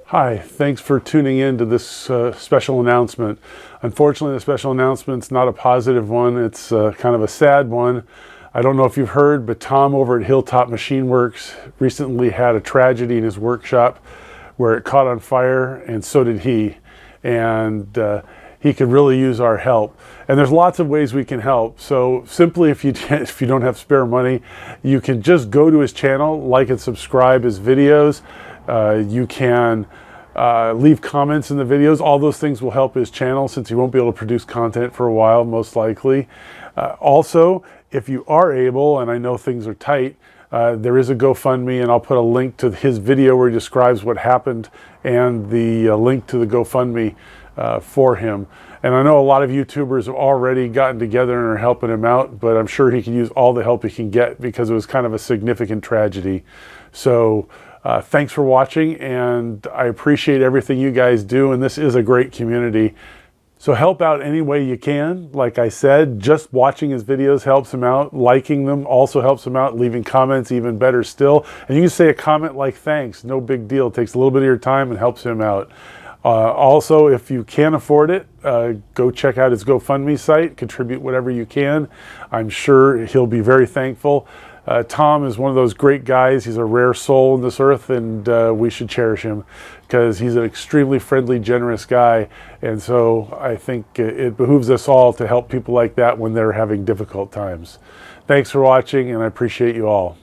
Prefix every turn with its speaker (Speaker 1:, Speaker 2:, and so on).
Speaker 1: Hi, thanks for tuning in to this special announcement. Unfortunately, the special announcement's not a positive one. It's kind of a sad one. I don't know if you've heard, but Tom over at Hilltop Machineworks recently had a tragedy in his workshop where it caught on fire, and so did he. And he could really use our help. And there's lots of ways we can help. So simply, if you don't have spare money, you can just go to his channel, like and subscribe his videos. You can leave comments in the videos. All those things will help his channel, since he won't be able to produce content for a while, most likely. Also, if you are able, and I know things are tight, there is a GoFundMe, and I'll put a link to his video where he describes what happened, and the link to the GoFundMe for him. And I know a lot of YouTubers have already gotten together and are helping him out, but I'm sure he can use all the help he can get, because it was kind of a significant tragedy. So thanks for watching, and I appreciate everything you guys do, and this is a great community. So help out any way you can. Like I said, just watching his videos helps him out. Liking them also helps him out. Leaving comments, even better still. And you can say a comment like thanks, no big deal. It takes a little bit of your time and helps him out. Also, if you can't afford it, go check out his GoFundMe site, contribute whatever you can. I'm sure he'll be very thankful. Tom is one of those great guys. He's a rare soul in this earth, and we should cherish him, because he's an extremely friendly, generous guy. And so I think it behooves us all to help people like that when they're having difficult times. Thanks for watching, and I appreciate you all.